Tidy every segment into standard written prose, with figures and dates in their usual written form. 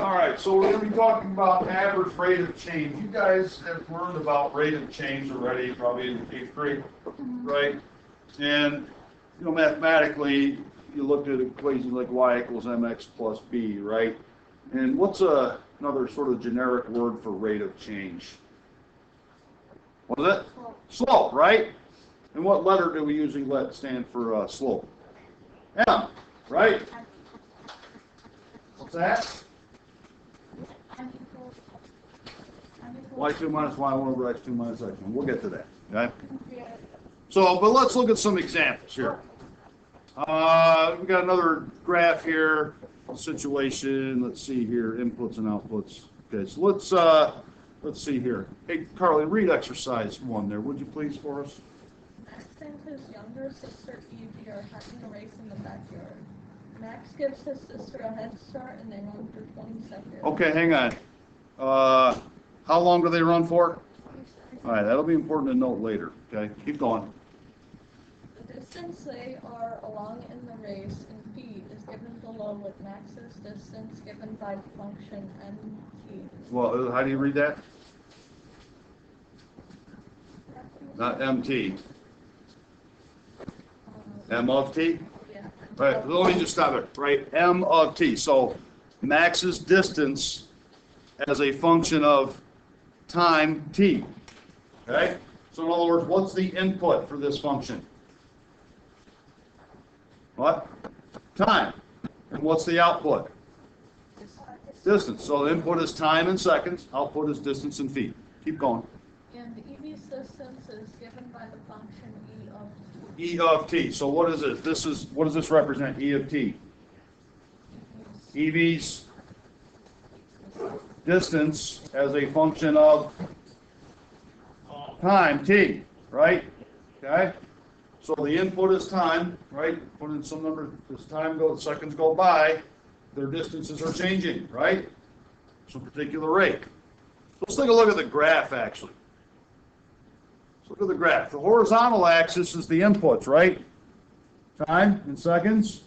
All right, so we're going to be talking about average rate of change. You guys have learned about rate of change already, probably in 8th grade, right? And, you know, mathematically, you looked at equations like y equals mx plus b, right? And what's another sort of generic word for rate of change? What is it? Slope, right? And what letter do we usually let stand for slope? M, right? What's that? Y2 minus y1 over x2 minus x1. We'll get to that, okay? So, but let's look at some examples here. We got another graph here, situation. Let's see here, inputs and outputs. Okay, so let's see here. Hey, Carly, read exercise 1 there, would you please, for us? Max and his younger sister Evie are having a race in the backyard. Max gives his sister a head start and they run for 20 seconds. Okay, hang on. How long do they run for? All right, that'll be important to note later. Okay, keep going. The distance they are along in the race in feet is given below with Max's distance given by the function mt. Well, how do you read that? Not mt. M of t? Yeah. Right, let me just stop it, right? M of t. So Max's distance as a function of time t. Okay? So in other words, what's the input for this function? What? Time. And what's the output? Distance. So the input is time in seconds, output is distance in feet. Keep going. And Evie's distance is given by the function e of t. E of t. So what is it? What does this represent? E of t. Evie's distance as a function of time t, right? Okay. So the input is time, right? Put in some number as seconds go by, their distances are changing, right? Some particular rate. Let's take a look at the graph actually. Let's look at the graph. The horizontal axis is the inputs, right? Time in seconds.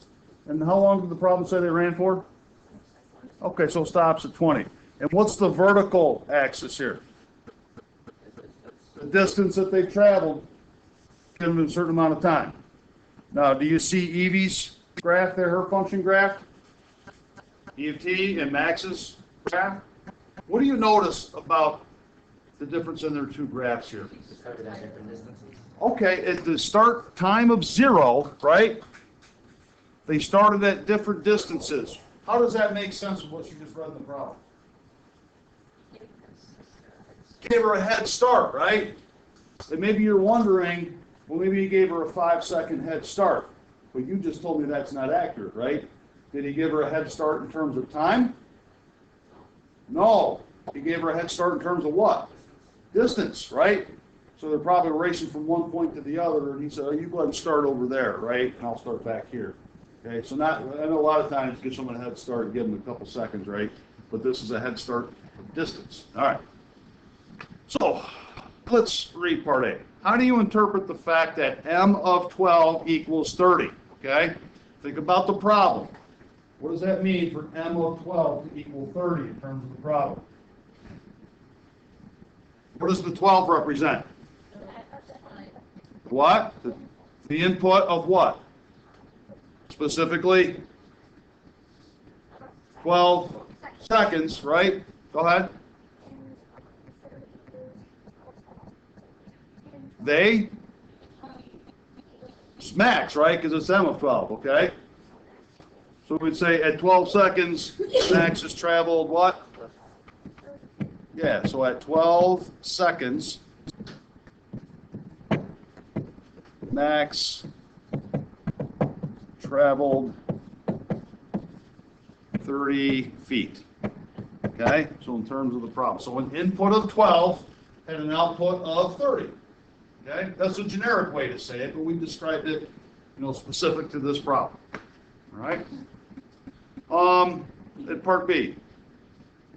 And how long did the problem say they ran for? Okay, so it stops at 20. And what's the vertical axis here? The distance that they've traveled given a certain amount of time. Now, do you see Evie's graph there, her function graph? E of t and Max's graph? What do you notice about the difference in their two graphs here? Okay, at the start time of 0, right? They started at different distances. How does that make sense of what you just read in the problem? Gave her a head start, right? And maybe you're wondering, well, maybe he gave her a 5-second head start. But you just told me that's not accurate, right? Did he give her a head start in terms of time? No. He gave her a head start in terms of what? Distance, right? So they're probably racing from one point to the other, and he said, oh, you go ahead and start over there, right? And I'll start back here. Okay, so I know a lot of times give someone a head start and give them a couple seconds, right? But this is a head start of distance. All right. So let's read part A. How do you interpret the fact that m of 12 equals 30? Okay? Think about the problem. What does that mean for m of 12 to equal 30 in terms of the problem? What does the 12 represent? What? The input of what? Specifically, 12 seconds, right? Go ahead. They? It's max, right? Because it's m of 12, okay? So we'd say at 12 seconds, Max has traveled what? Yeah, so at 12 seconds, Max traveled 30 feet. Okay, so in terms of the problem. So an input of 12 and an output of 30. Okay, that's a generic way to say it, but we described it, specific to this problem. All right. At part B,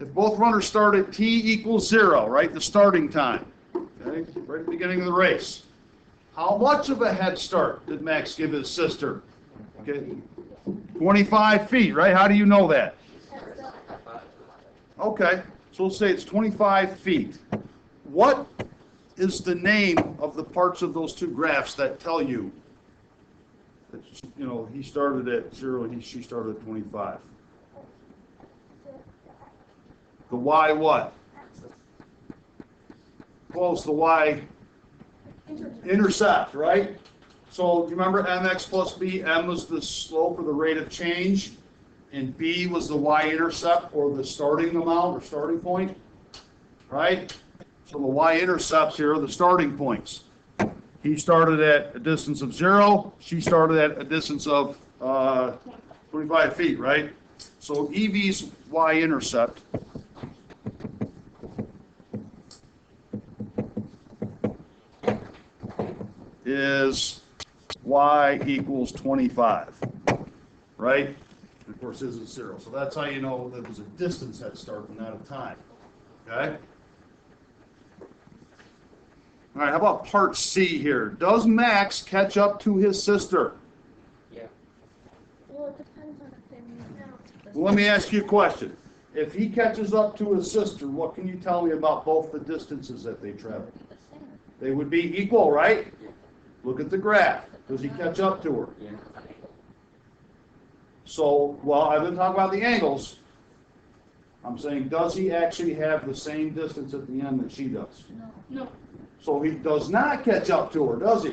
if both runners start at t equals 0, right, the starting time, okay, right at the beginning of the race, how much of a head start did Max give his sister? Okay, 25 feet, right? How do you know that? Okay, so let's say it's 25 feet. What is the name of the parts of those two graphs that tell you that, you know, he started at 0 and she started at 25? The y what? Close, the y intercept, right? So you remember mx plus b, m was the slope or the rate of change, and b was the y-intercept or the starting amount or starting point, right? So the y-intercepts here are the starting points. He started at a distance of 0, she started at a distance of 25 feet, right? So EV's y-intercept is y equals 25, right? And of course, this is 0. So that's how you know that there's a distance head start and not a time, okay? All right, how about part C here? Does Max catch up to his sister? Yeah. Well, it depends on if they meet now. Well, let me ask you a question. If he catches up to his sister, what can you tell me about both the distances that they travel? The same. They would be equal, right? Look at the graph. Does he catch up to her? Yeah. So, well, I've been talking about the angles. I'm saying, does he actually have the same distance at the end that she does? No. So he does not catch up to her, does he?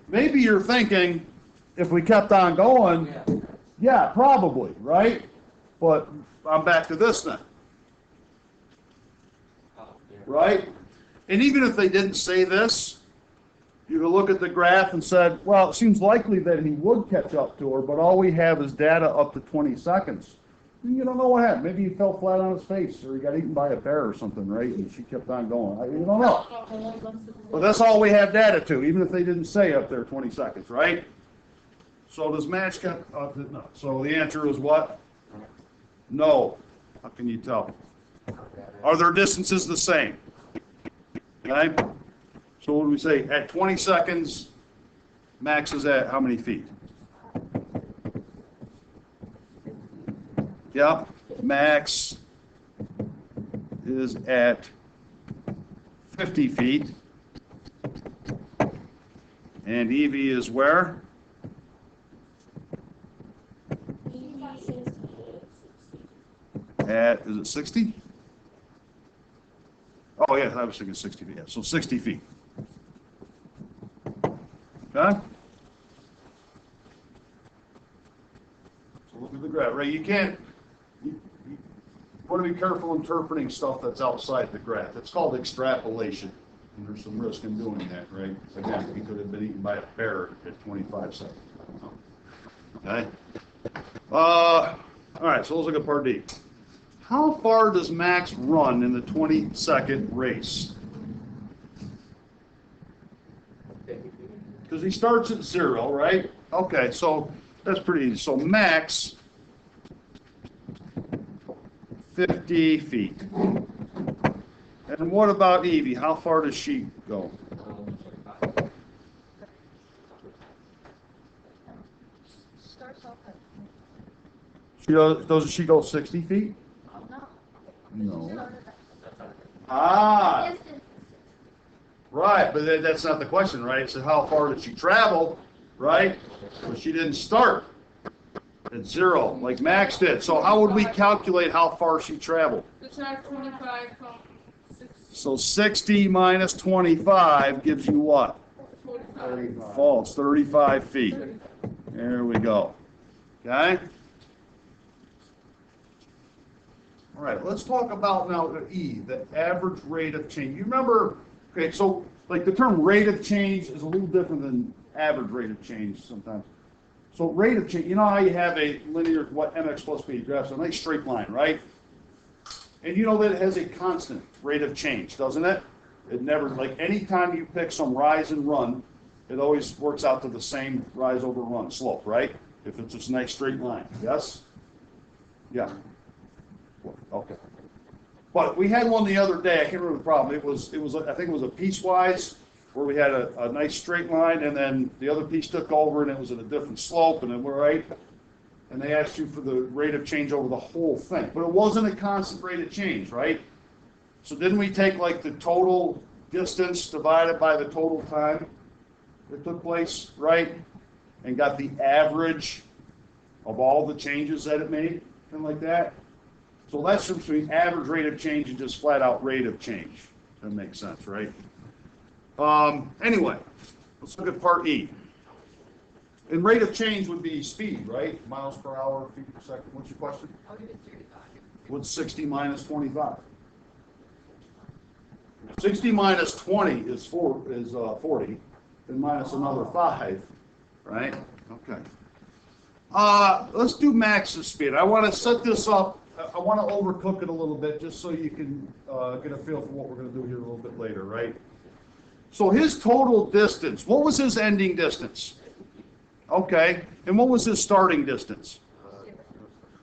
Maybe you're thinking, if we kept on going, Yeah. yeah, probably, right? But I'm back to this then, Oh, yeah. right? And even if they didn't say this, you could look at the graph and said, well, it seems likely that he would catch up to her, but all we have is data up to 20 seconds. You don't know what happened. Maybe he fell flat on his face, or he got eaten by a bear or something, right? And she kept on going. You don't know. But that's all we have data to, even if they didn't say up there 20 seconds, right? So does match catch? No. So the answer is what? No. How can you tell? Are their distances the same? Okay. So what do we say? At 20 seconds, Max is at how many feet? Yep, Max is at 50 feet. And Evie is where? At, is it 60? Oh, yeah, I was thinking 60 feet. Yeah, so 60 feet. Okay? So look at the graph, right? You can't, you want to be careful interpreting stuff that's outside the graph. It's called extrapolation. And there's some risk in doing that, right? Again, he could have been eaten by a bear at 25 seconds. Okay? All right, so let's look at part D. How far does Max run in the 20-second race? Because he starts at 0, right? Okay, so that's pretty easy. So Max, 50 feet. And what about Evie? How far does she go? Starts off at, Doesn't she go 60 feet? no. No. Ah, right, but that's not the question, right? So how far did she travel, right? Well, she didn't start at 0 like Max did. So how would we calculate how far she traveled? Subtract 25 from 60. So 60 minus 25 gives you what? 45. False, 35 feet. There we go. Okay? All right, let's talk about now the E, the average rate of change. You remember, okay, so like the term rate of change is a little different than average rate of change sometimes. So rate of change, you know how you have a linear, what, mx plus b graphs, a nice straight line, right? And you know that it has a constant rate of change, doesn't it? It never, like anytime you pick some rise and run, it always works out to the same rise over run slope, right? If it's just a nice straight line, yes? Yeah. Okay. But we had one the other day, I can't remember the problem. It was I think it was a piecewise where we had a nice straight line and then the other piece took over and it was at a different slope and then we're right. and they asked you for the rate of change over the whole thing, but it wasn't a constant rate of change, right? So didn't we take like the total distance divided by the total time that took place, right? And got the average of all the changes that it made, something like that? So that's between average rate of change and just flat out rate of change. That makes sense, right? Anyway, let's look at part E. And rate of change would be speed, right? Miles per hour, feet per second. What's your question? What's 60 minus 25? 60 minus 20 is 40, and minus another 5, right? Okay. Let's do max's speed. I want to set this up. I want to overcook it a little bit just so you can get a feel for what we're going to do here a little bit later, right? So his total distance, what was his ending distance? Okay, and what was his starting distance?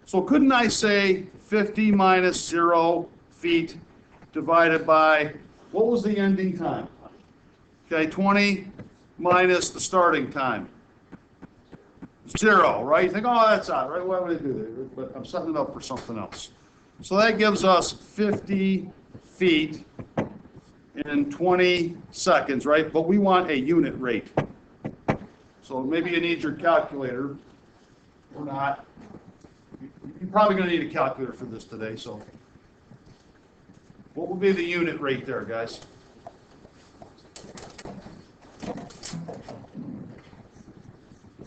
So couldn't I say 50 minus 0 feet divided by, what was the ending time? Okay, 20 minus the starting time. 0, right? You think, oh, that's odd, right? Why would I do that? But I'm setting it up for something else. So that gives us 50 feet in 20 seconds, right? But we want a unit rate. So maybe you need your calculator or not. You're probably going to need a calculator for this today, so. What will be the unit rate there, guys?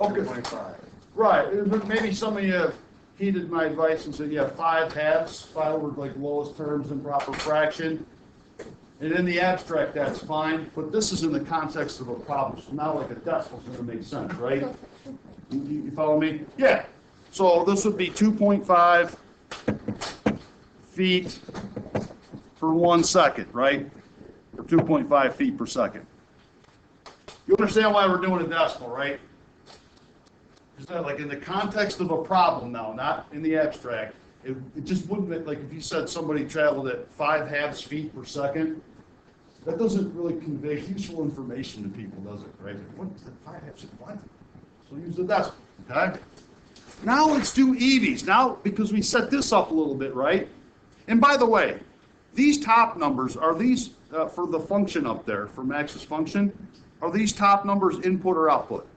Okay. 25. Right. Maybe some of you heeded my advice and said, yeah, 5 halves. 5 were like lowest terms in proper fraction. And in the abstract, that's fine. But this is in the context of a problem. So now like a decimal is going to make sense, right? You follow me? Yeah. So this would be 2.5 feet per 1 second, right? Or 2.5 feet per second. You understand why we're doing a decimal, right? Is that like in the context of a problem now, not in the abstract? It just wouldn't, like if you said somebody traveled at 5 halves feet per second, that doesn't really convey useful information to people, does it, right? What's the 5 halves feet? What? So use the decimal, okay? Now let's do EVs. Now, because we set this up a little bit, right? And by the way, these top numbers, are these, for the function up there, for Max's function, are these top numbers input or output?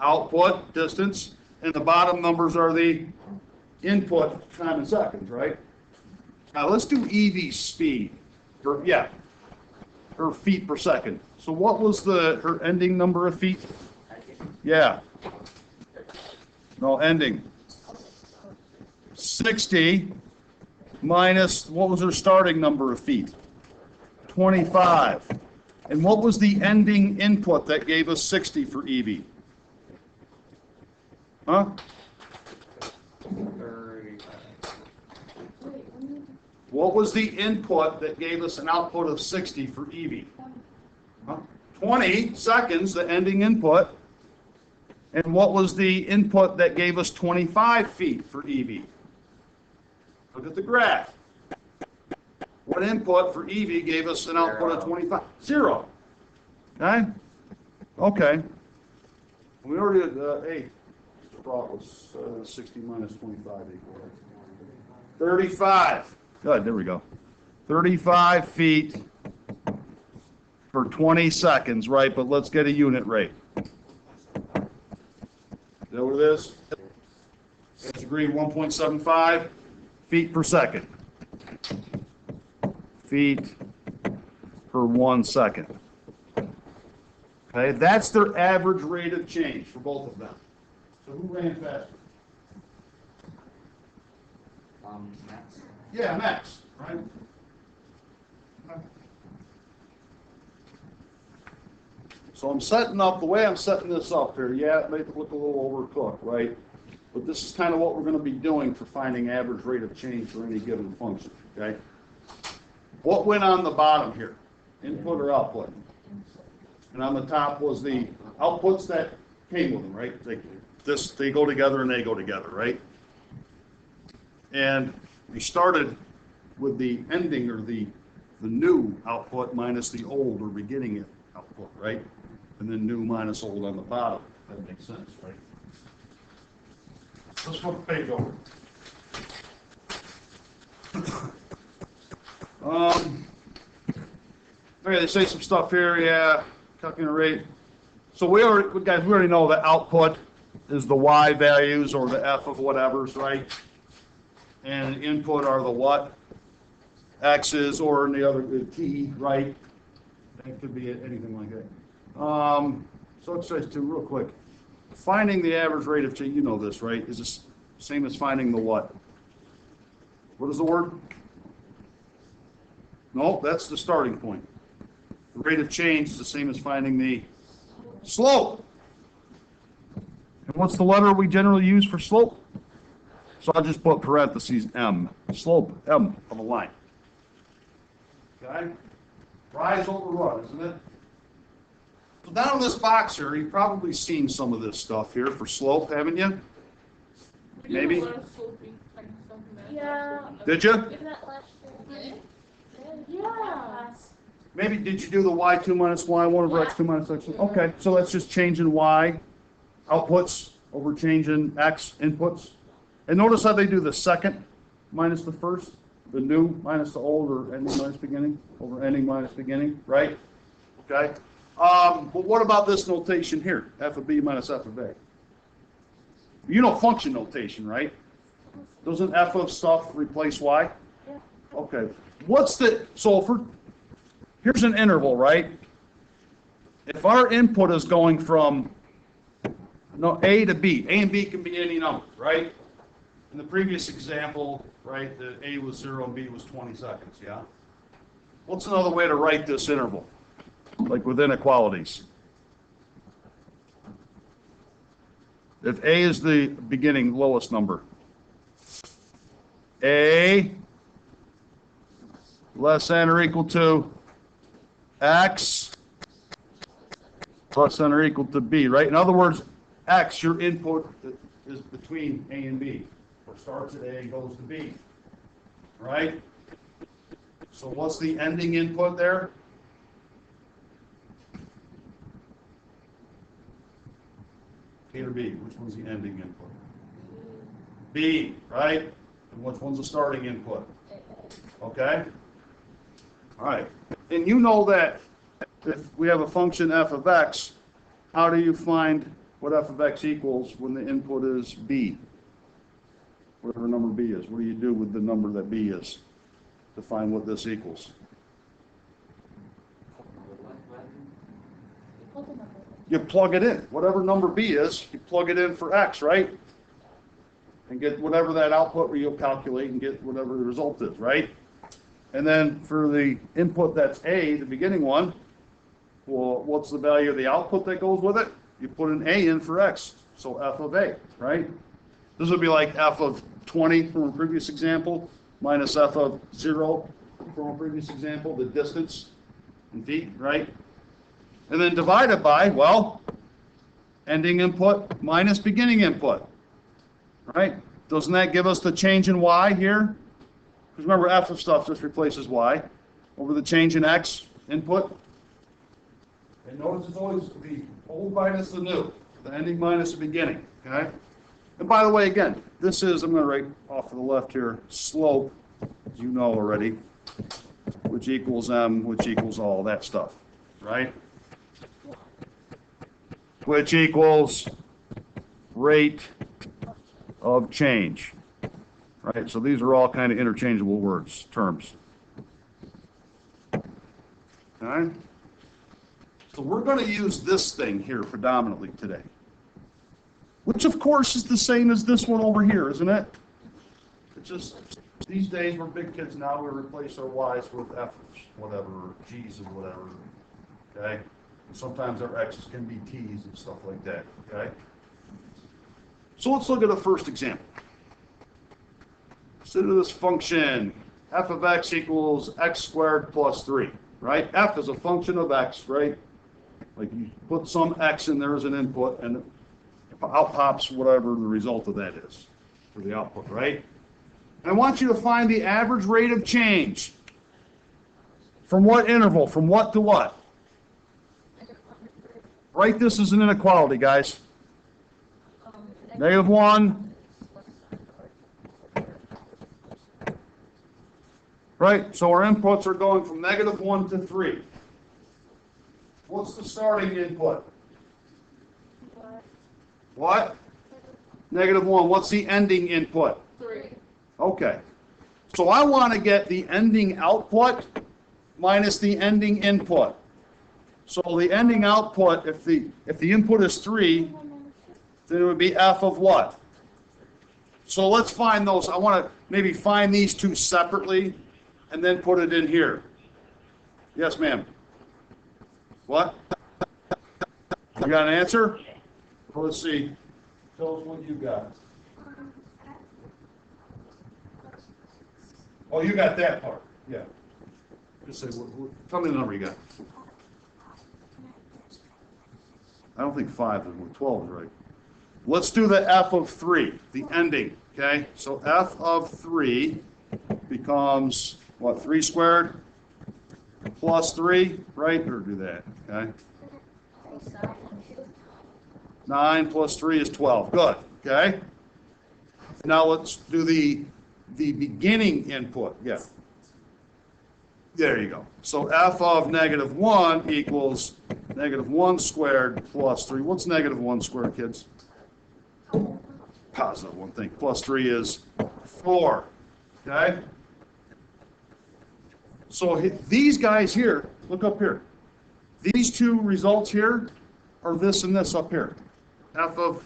Output, distance, and the bottom numbers are the input, time in seconds, right? Now let's do EV speed, or feet per second. So what was her ending number of feet? Yeah. No, ending. 60 minus, what was her starting number of feet? 25. And what was the ending input that gave us 60 for EV? Huh? 30. What was the input that gave us an output of 60 for EV? Huh? 20 seconds, the ending input. And what was the input that gave us 25 feet for EV? Look at the graph. What input for EV gave us an output of 25? 0. Okay? Okay. We already did, hey, brought was 60 minus 25 equal 35. Good, there we go. 35 feet for 20 seconds, right? But let's get a unit rate. Is that what it is? Let's agree 1.75 feet per second. Feet per 1 second. Okay, that's their average rate of change for both of them. So who ran faster? Max. Yeah, Max, right? So I'm setting up, the way I'm setting this up here, yeah, it may look a little overcooked, right? But this is kind of what we're going to be doing for finding average rate of change for any given function, okay? What went on the bottom here? Input or output? And on the top was the outputs that came with them, right? They go together and they go together, right? And we started with the ending or the new output minus the old or beginning output, right? And then new minus old on the bottom. That makes sense, right? Let's flip the page over. Okay, they say some stuff here, yeah, calculating rate. So guys, we already know the output is the Y values or the F of whatever's, right? And input are the what? X's or in the other, the T, right? It could be anything like that. So exercise 2, real quick. Finding the average rate of change, you know this, right? Is the same as finding the what? What is the word? No, that's the starting point. The rate of change is the same as finding the slope. And what's the letter we generally use for slope? So I'll just put parentheses M. Slope, M of a line. Okay? Rise over run, isn't it? So down in this box here, you've probably seen some of this stuff here for slope, haven't you? We did Maybe. a lot of sloping, like something like that. Yeah. Did you? Isn't that last year? Yeah. Maybe, did you do the y2 minus y1 over x2 minus x1? Okay, so that's just changing y outputs over changing x inputs. And notice how they do the second minus the first, the new minus the old, or ending minus beginning, over ending minus beginning, right? Okay. But what about this notation here? F of b minus f of a. You know function notation, right? Doesn't f of stuff replace y? Yeah. Okay. Here's an interval, right? If our input is going from A to B, A and B can be any number, right? In the previous example, right, the A was 0 and B was 20 seconds, yeah? What's another way to write this interval? Like with inequalities. If A is the beginning lowest number, A less than or equal to X less than or equal to B, right? In other words, X, your input is between A and B, or starts at A and goes to B, right? So what's the ending input there? A or B? Which one's the ending input? B, right? And which one's the starting input? Okay? All right. And you know that if we have a function f of x, how do you find what f of x equals when the input is b? Whatever number b is. What do you do with the number that b is to find what this equals? You plug it in. Whatever number b is, you plug it in for x, right? And get whatever that output where you'll calculate and get whatever the result is, right? And then for the input that's A, the beginning one, well, what's the value of the output that goes with it? You put an A in for X, so F of A, right? This would be like F of 20 from a previous example, minus F of 0 from a previous example, the distance in feet, right? And then divided by, well, ending input minus beginning input, right? Doesn't that give us the change in Y here? Because remember, F of stuff just replaces Y over the change in X input. And notice it's always the old minus the new, the ending minus the beginning, okay? And by the way, again, this is, I'm going to write off to the left here, slope, as you know already, which equals M, which equals all that stuff, right? Which equals rate of change. Right, so these are all kind of interchangeable words, terms. All right? So we're going to use this thing here predominantly today, which of course is the same as this one over here, isn't it? It's just, these days we're big kids now, we replace our Y's with F's, whatever, or G's and whatever, okay? And sometimes our X's can be T's and stuff like that, okay? So let's look at the first example. Consider this function, f of x equals x squared plus 3, right? F is a function of x, right? Like you put some x in there as an input, and out pops whatever the result of that is for the output, right? And I want you to find the average rate of change. From what interval? From what to what? Write this as an inequality, guys. -1. Right, so our inputs are going from -1 to 3. What's the starting input? What? -1. What's the ending input? 3. Okay. So I want to get the ending output minus the ending input. So the ending output, if the input is 3, then it would be f of what? So let's find those. I want to maybe find these two separately and then put it in here. Yes, ma'am. What? You got an answer? Well, let's see. Tell us what you got. Oh, you got that part. Yeah. Just say, tell me the number you got. I don't think 5 is 12 is right. Let's do the f of 3, the ending. Okay. So f of 3 becomes what? 3 squared plus 3, right? Or do that. Okay. 9 plus 3 is 12. Good. Okay. Now let's do the beginning input. Yeah. There you go. So f of -1 equals -1 squared plus 3. What's -1 squared, kids? Positive one thing. Plus 3 is 4. Okay? So these guys here, look up here. These two results here are this and this up here. F of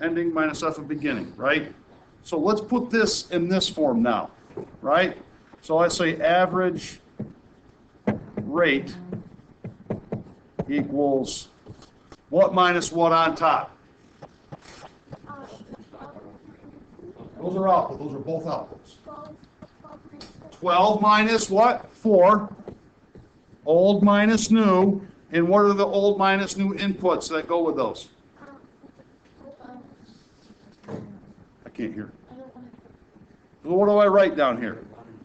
ending minus f of beginning, right? So let's put this in this form now, right? So I say average rate equals what minus what on top? Those are outputs. Those are both outputs. 12 minus what? 4. Old minus new. And what are the old minus new inputs that go with those? I can't hear. So what do I write down here?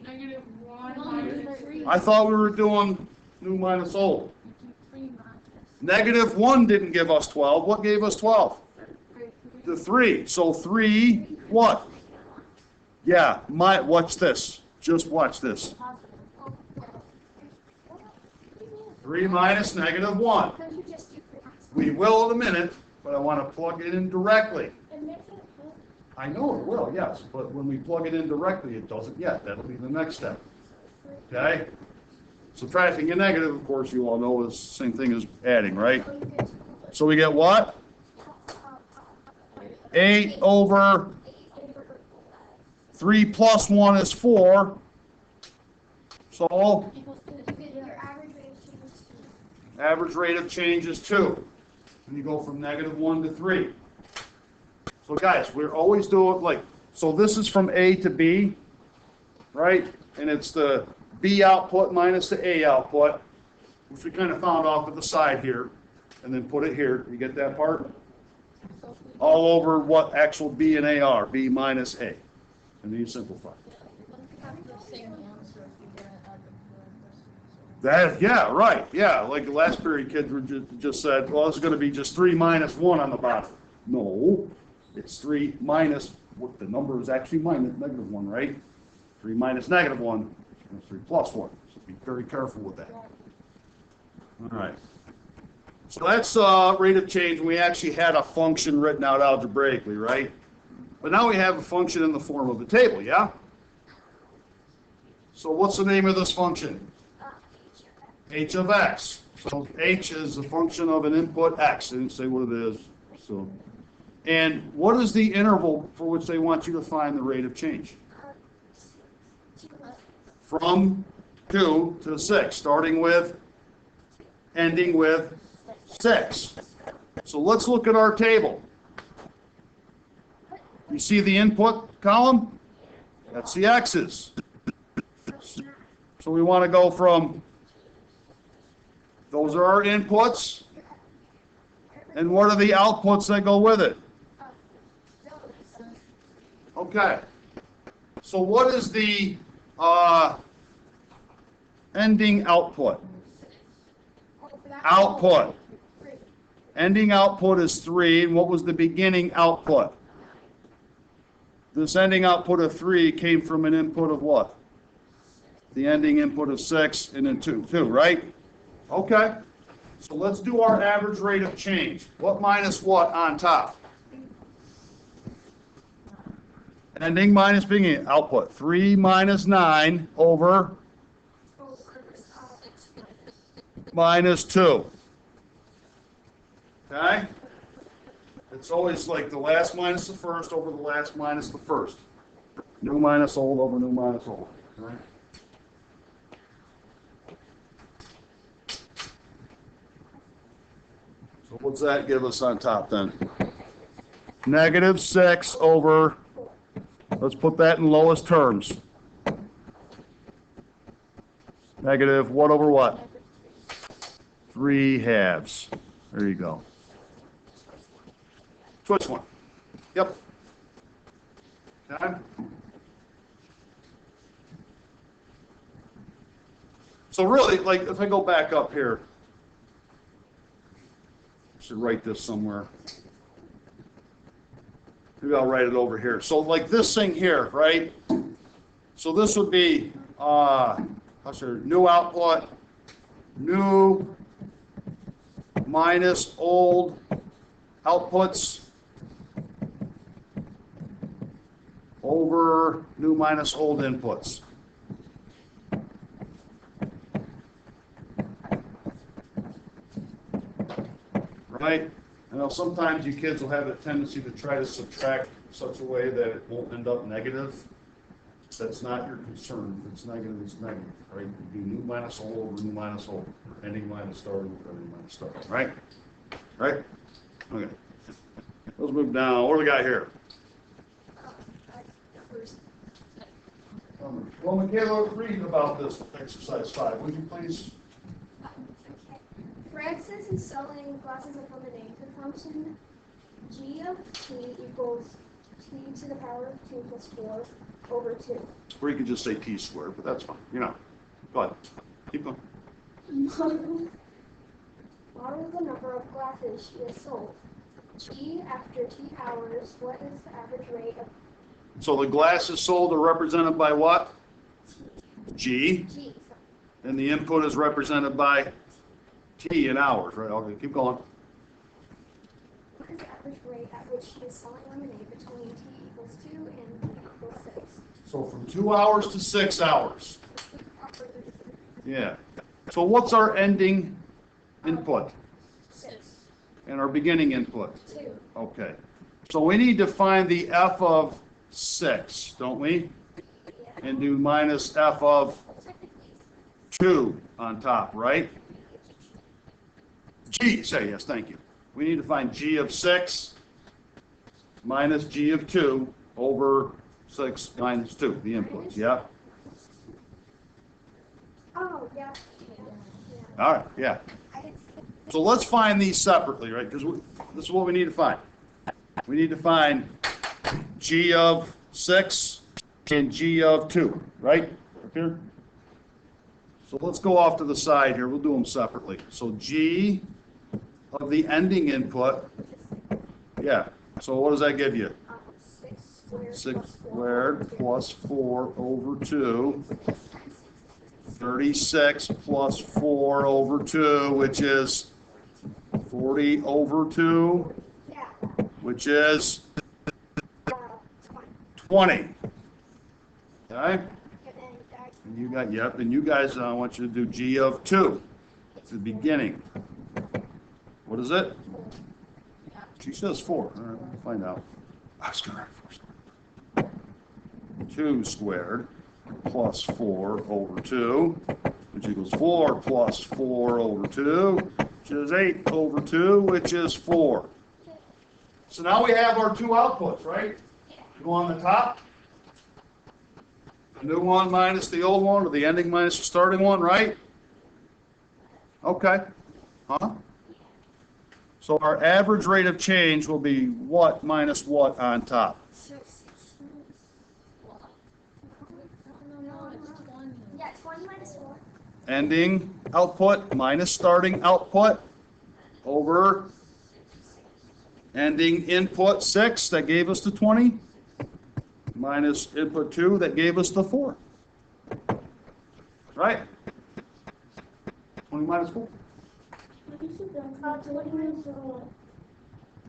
-1 minus 3. I thought we were doing new minus old. -1 didn't give us 12. What gave us 12? The 3. So 3, what? Yeah, watch this. Just watch this. 3 minus -1. We will in a minute, but I want to plug it in directly. I know it will, yes, but when we plug it in directly, it doesn't yet. That'll be the next step. Okay? Subtracting a negative, of course, you all know is the same thing as adding, right? So we get what? 8 over 3 plus 1 is 4. So average rate of change is 2. And you go from -1 to 3. So guys, we're always doing like, so this is from A to B, right? And it's the B output minus the A output, which we kind of found off at the side here, and then put it here. You get that part? All over what actual B and A are, B minus A. And then you simplify. That, yeah, right, yeah. Like the last period kids were just said, well, it's going to be just 3 minus 1 on the bottom. No, it's 3 minus, what the number is actually minus -1, right? 3 minus -1, and 3 plus 1. So be very careful with that. All right. So that's rate of change. We actually had a function written out algebraically, right? But now we have a function in the form of a table, yeah? So what's the name of this function? H of x. So h is a function of an input x. I didn't say what it is. So, and what is the interval for which they want you to find the rate of change? From 2 to 6, starting with, ending with 6. So let's look at our table. You see the input column? That's the x's. So we want to go from, those are our inputs. And what are the outputs that go with it? Okay. So what is the ending output? Output. ending output is 3, and what was the beginning output? This ending output of 3 came from an input of what? The ending input of 6 and then 2, right? Okay. So let's do our average rate of change. What minus what on top? Ending minus beginning output. 3 minus 9 over minus 2. Okay? It's always like the last minus the first over the last minus the first. New minus old over new minus old. Right? So what's that give us on top then? Negative 6 over, let's put that in lowest terms. Negative what over what? 3 halves. There you go. Which one? Yep. Okay. So really, like, if I go back up here, I should write this somewhere. Maybe I'll write it over here. So like this thing here, right? So this would be, new output, new minus old outputs over new minus old inputs. Right? I know sometimes you kids will have a tendency to try to subtract such a way that it won't end up negative. That's not your concern. If it's negative, it's negative, right? You do new minus old over new minus old. Ending minus starting over ending minus starting, right? Right? Okay. Let's move down. What do we got here? Well, Michaela, read about this exercise 5, would you please? Francis is selling glasses of lemonade. The function g of t equals t to the power of 2 plus 4 over 2. Or you could just say t squared, but that's fine. You know. Go ahead. Keep going. Model the number of glasses she has sold. G after t hours, what is the average rate of So the glasses sold are represented by what? G. G? And the input is represented by T in hours, right? Okay, keep going. What is the average rate at which she is selling lemonade between t equals 2 and t equals 6? So from 2 hours to 6 hours. Yeah. So what's our ending input 6. and our beginning input? 2. Okay. So we need to find the f of 6, don't we? Yeah. And do minus f of 2 on top, right? G, say yes, thank you. We need to find g of 6 minus g of 2 over 6 minus 2, the inputs, yeah? Oh, yeah. All right, yeah. So let's find these separately, right? Because this is what we need to find. We need to find g of 6 and g of 2, right? Up here. So let's go off to the side here. We'll do them separately. So g of the ending input, yeah. So what does that give you? 6 squared plus 4 over 2. 36 plus 4 over 2, which is 40 over 2, Yeah. which is 20. Okay? And you got, yep, and you guys, I want you to do g of 2. It's the beginning. What is it? She says 4. All right, we'll find out. I was going to write first. 2 squared plus 4 over 2, which equals 4 plus 4 over 2, which is 8 over 2, which is 4. So now we have our two outputs, right? Go on the top. The new one minus the old one, or the ending minus the starting one, right? Okay. Huh? So our average rate of change will be what minus what on top? No, it's 20. Yeah, 20 minus 4. Ending output minus starting output over Ending input 6, that gave us the 20, minus input 2, that gave us the 4. Right? 20 minus 4. What do you mean, so,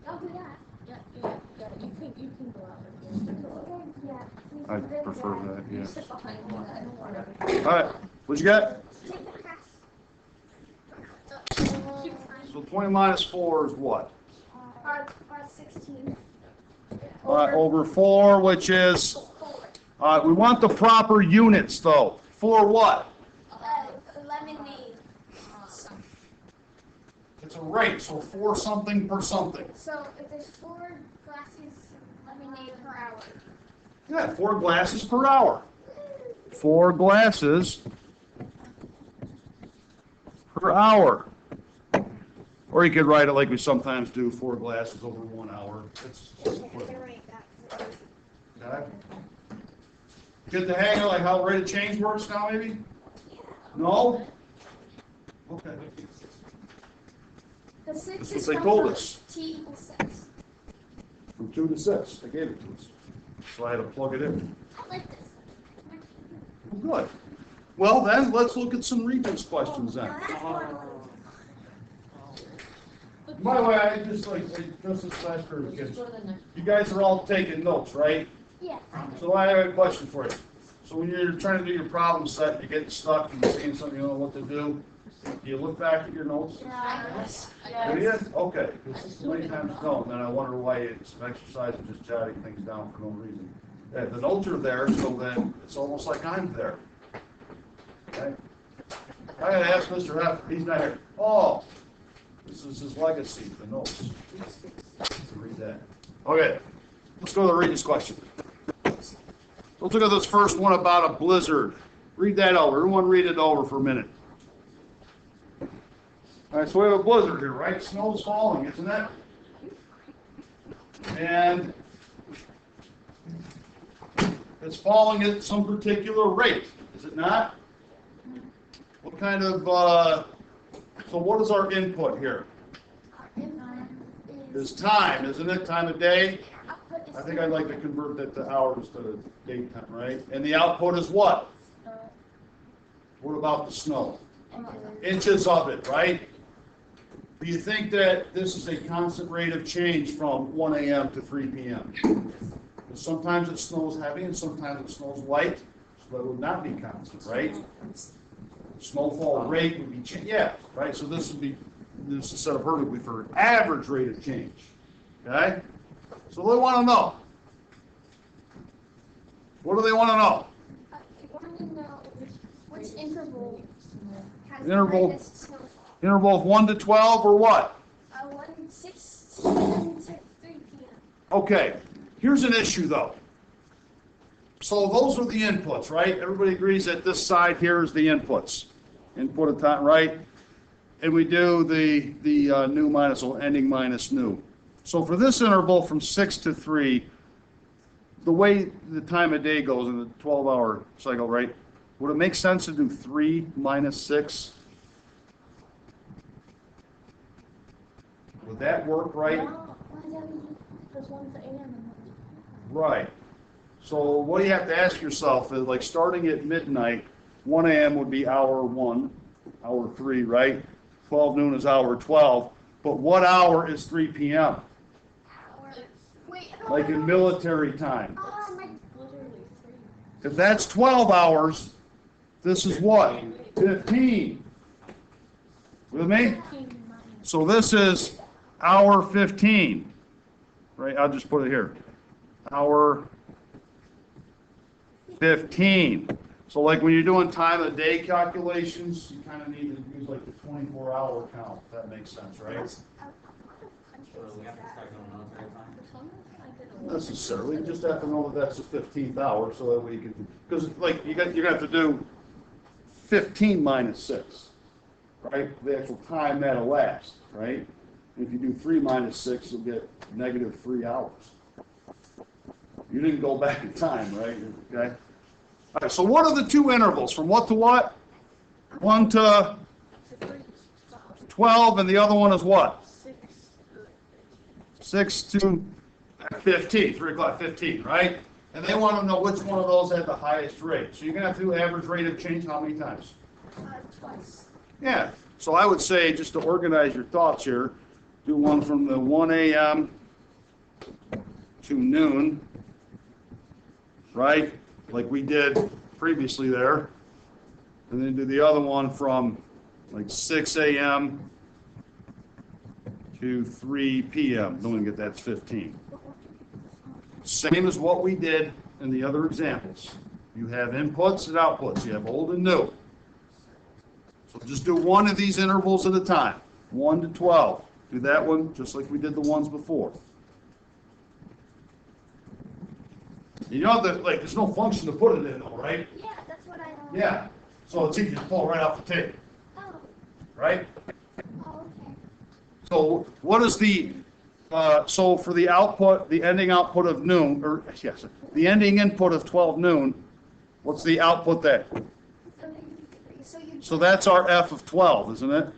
I'll do that. Yeah, you can go out if you want to go out. Yeah. I prefer that, You yeah. sit behind me, I don't want to. All right, what'd you get? Take the pass. So 20 minus 4 is what? 16. Over 4, which is, we want the proper units though. For what? Lemonade. It's a rate, so 4 something per something. So if there's 4 glasses lemonade per hour. Yeah, 4 glasses per hour. 4 glasses per hour. Or you could write it like we sometimes do, 4 glasses over 1 hour. Okay. Get the hang of like how rate of change works now, maybe? No? Okay. The 6 That's is what they from told us. T equals 6. From 2 to 6, they gave it to us. So I had to plug it in. I like this. Well, good. Well, then, let's look at some Regents questions then. By the way, I just this is last for the kids. Go to the next. You guys are all taking notes, right? Yeah. So I have a question for you. So when you're trying to do your problem set, you're getting stuck and you're seeing something you don't know what to do, do you look back at your notes? Do you? Okay. Because many times don't, and then I wonder why it's an exercise of just jotting things down for no reason. Yeah, the notes are there, so then it's almost like I'm there. Okay? I gotta ask Mr. F, he's not here. Oh, this is his legacy, the notes. To read that. Okay, let's go to the Regents question. Let's look at this first one about a blizzard. Read that over. Everyone read it over for a minute. All right, so we have a blizzard here, right? Snow's falling, isn't it? And it's falling at some particular rate, is it not? What kind of, so what is our input here? Is time, isn't it? Time of day? I think I'd like to convert that to hours instead of date time, right? And the output is what? What about the snow? Inches of it, right? Do you think that this is a constant rate of change from 1 a.m. to 3 p.m.? Sometimes it snows heavy and sometimes it snows light, so that would not be constant, right? Snowfall rate would be yeah, right? So this instead of vertical would be for average rate of change. Okay? So they want to know. What do they want to know? I want to know which interval has Interval. the greatest snowfall. Interval of 1 to 12 or what? 16 to 3 p.m. Okay, here's an issue though. So those are the inputs, right? Everybody agrees that this side here is the inputs. Input of time, right? And we do the new minus, or ending minus new. So for this interval from 6 to 3, the way the time of day goes in the 12-hour cycle, right? Would it make sense to do 3 minus 6? Would that work, right? Because one's AM and one's Right. So what do you have to ask yourself is, like, starting at midnight, 1 a.m. would be hour 1, hour 3, right? 12 noon is hour 12. But what hour is 3 p.m.? Wait, Like in military time. literally 3. If that's 12 hours, this is what? 15. With me? So this is hour 15. Right? I'll just put it here. Hour 15. So like when you're doing time of day calculations, you kind of need to use like the 24-hour count, if that makes sense, right? So we have to start doing military time? For some reason, I did a Not necessarily, you just have to know that that's the 15th hour, so that way you can, because like you're gonna have to do 15 minus 6, right? The actual time that'll last, right? If you do 3 minus 6, you'll get negative 3 hours. You didn't go back in time, right? Okay. All right, so what are the two intervals? From what to what? 1 to 12, and the other one is what? 6 6 to 15, 3 o'clock, 15, right? And they want to know which one of those had the highest rate. So you're going to have to do average rate of change how many times? Twice. Yeah, so I would say, just to organize your thoughts here, do one from the 1 a.m. to noon, right? Like we did previously there. And then do the other one from like 6 a.m. to 3 p.m. Don't get that's 15. Same as what we did in the other examples. You have inputs and outputs. You have old and new. So just do one of these intervals at a time. 1 to 12. Do that one just like we did the ones before. You know that like there's no function to put it in though, right? Yeah, that's what I know. Yeah. So it's easy to pull right off the tape, Oh, right? okay. So what is the so for the output, the ending output of noon, or yes, the ending input of 12 noon, what's the output there? So that's our F of 12, isn't it?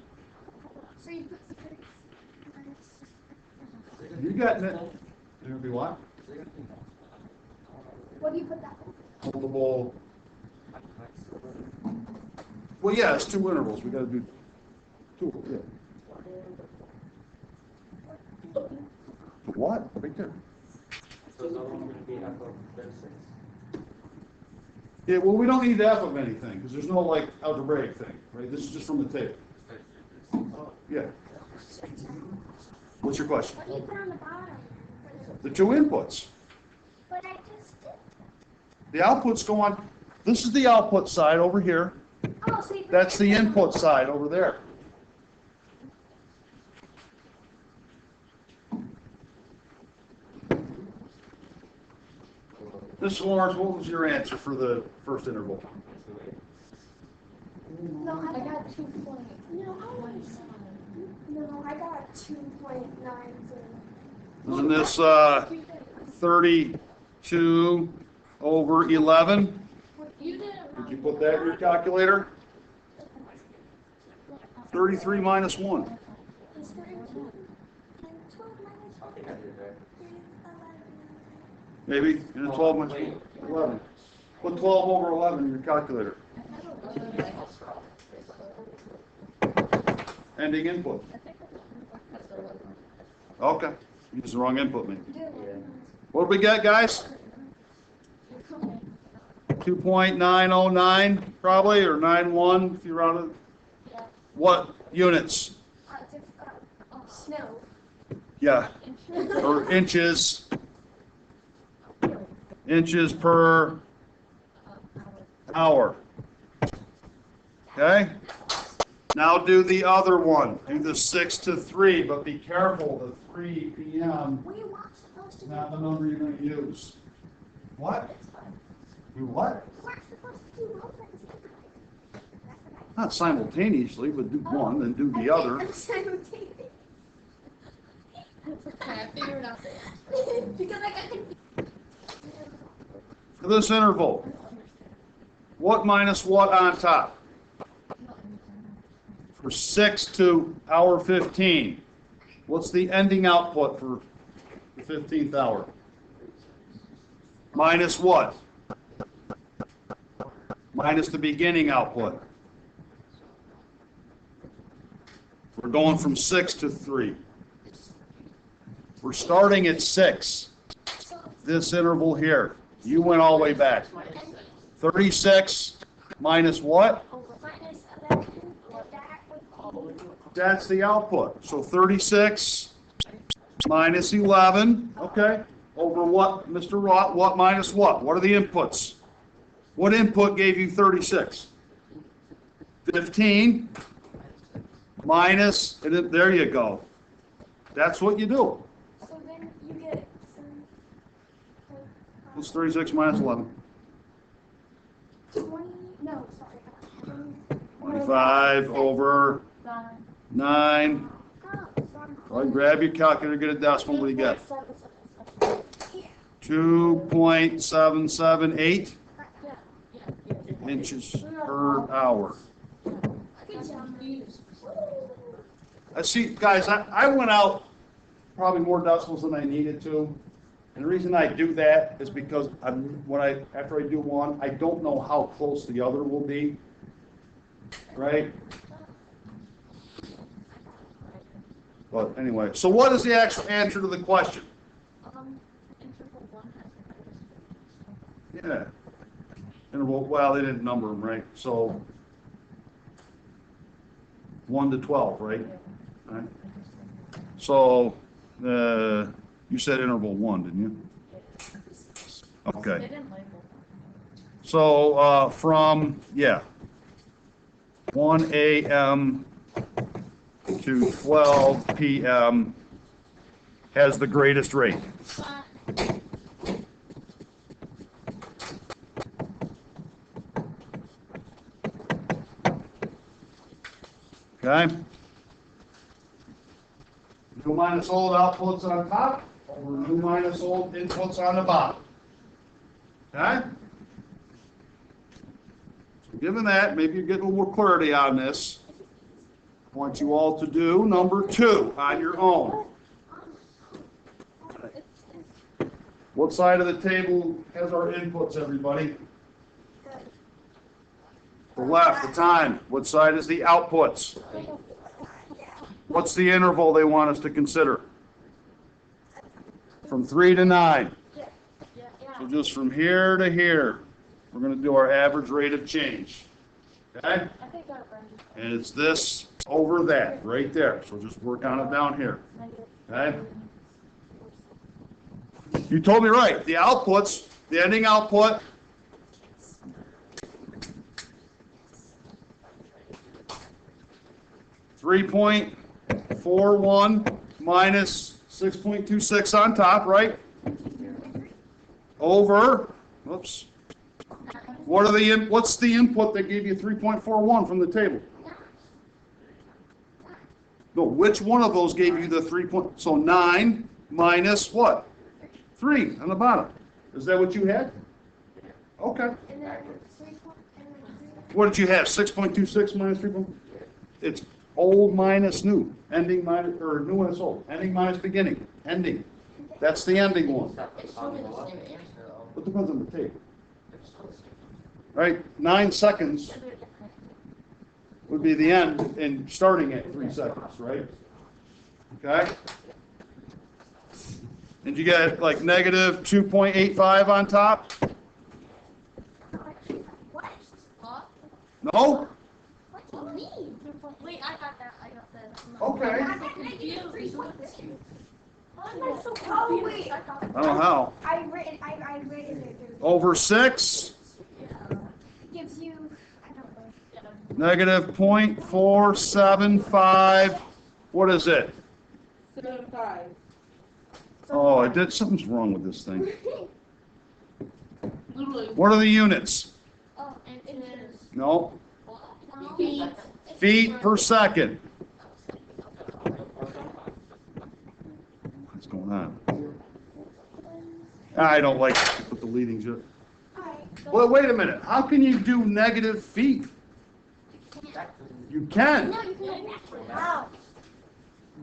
So you put the 6 minus. You got it. It'll be what? What do you put that in? Foldable. Well, yeah, it's 2 intervals. We got to do 2. Yeah. What? Right there. So is that one going to be F of 36? Yeah, well, we don't need F of anything because there's no like algebraic thing, right? This is just from the table. Yeah. What's your question? What do you put on the bottom? The 2 inputs. But I just did. The outputs go on. This is the output side over here. Oh, so you put That's the input side over there. Mr. Lawrence, what was your answer for the first interval? No, I I got got 2 point. no, I got 2.9. Isn't this 32 over 11? You did it Did you put that in your calculator? 33 minus 1. It's 32. And 12 minus I think I did that. 3 is 11. Maybe? And a 12 minus 11. Put 12 over 11 in your calculator. Ending input. Okay. Use the wrong input, maybe. What do we get, guys? 2.909 probably, or 91 if you round it. What units? Snow. Yeah. Or inches. Inches per hour. Okay? Now do the other one. Do the 6 to 3, but be careful. The 3 p.m. We were supposed to is not the number you're going to use. What? Do what? We're supposed to do both at the same time. Not simultaneously, but do one, then do the other. Simultaneously. I figured out Because I got confused. For this interval, what minus what on top? For 6 to hour 15, what's the ending output for the 15th hour? Minus what? Minus the beginning output. We're going from 6 to 3. We're starting at 6. This interval here. You went all the way back. 36 minus what? Minus 11. That's the output. So 36 minus 11, okay, over what, Mr. Rott? What minus what? What are the inputs? What input gave you 36? 15 minus, and then, there you go. That's what you do. So then you get What's 36 minus 11? 20. No, sorry. 25 over 9. Oh, Well, grab your calculator, get a decimal. What do you got? 2.778 inches per hour. I see, guys, I went out probably more decimals than I needed to. And the reason I do that is because after I do one, I don't know how close the other will be, right? But anyway, so what is the actual answer to the question? Interval 1 has the greatest Yeah. Interval, well, they didn't number them, right? So 1 to 12, right? Right. So, you said interval 1, didn't you? Okay. They didn't label them. So, from, 1 a.m. to 12 p.m. has the greatest rate. Okay? New minus old outputs on top, over new minus old inputs on the bottom. Okay? So given that, maybe you're getting a little more clarity on this. I want you all to do number 2 on your own. What side of the table has our inputs, everybody? The left, the time. What side is the outputs? What's the interval they want us to consider? From 3 to 9. So just from here to here, we're going to do our average rate of change. Okay? I think our friend And it's this over that, right there. So just work on it down here. Okay? You told me right. The outputs, the ending output, (3.41 minus 6.26 on top, right? Over, whoops. What's the input that gave you 3.41 from the table? No, which one of those gave you the 3 point? So 9 minus what? 3 on the bottom. Is that what you had? Okay. And then What did you have? 6.26 minus 3. It's old minus new. Ending minus, or new minus old. Ending minus beginning. Ending. That's the ending one. It's probably the same answer though. It depends on the table. Right? 9 seconds would be the end and starting at 3 seconds, right? Okay? And you get like negative 2.85 on top? what? Huh? No? What do you mean? Wait, I got that. I got that. Okay. I'm so confused. I'm not so oh wait. I don't know how. I read it. There's Over 6, gives you. I don't know. negative 0.475. What is it? 7.5. Oh, I did, something's wrong with this thing. Literally. What are the units? Oh, and inches. No. Feet. Feet per second. What's going on? I don't like to put the leadings in. Well, wait a minute. How can you do negative feet? You can. No, you can go backwards. Wow.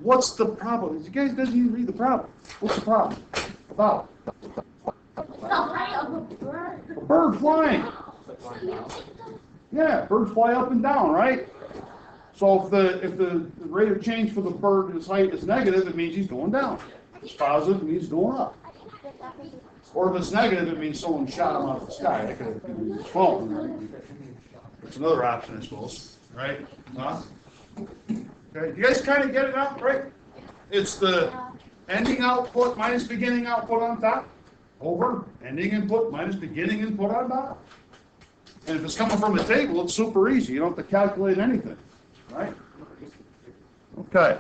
What's the problem? You guys didn't even read the problem. What's the problem? About a bird flying. Yeah, birds fly up and down, right? So if the rate of change for the bird, his height is negative, it means he's going down. If it's positive, it means he's going up. Or if it's negative, it means someone shot him out of the sky. That could have been his phone. That's another option, I suppose. Right? Huh? Okay. You guys kind of get it now, right? It's the ending output minus beginning output on top. Over ending input minus beginning input on top. And if it's coming from the table, it's super easy. You don't have to calculate anything. Right? Okay.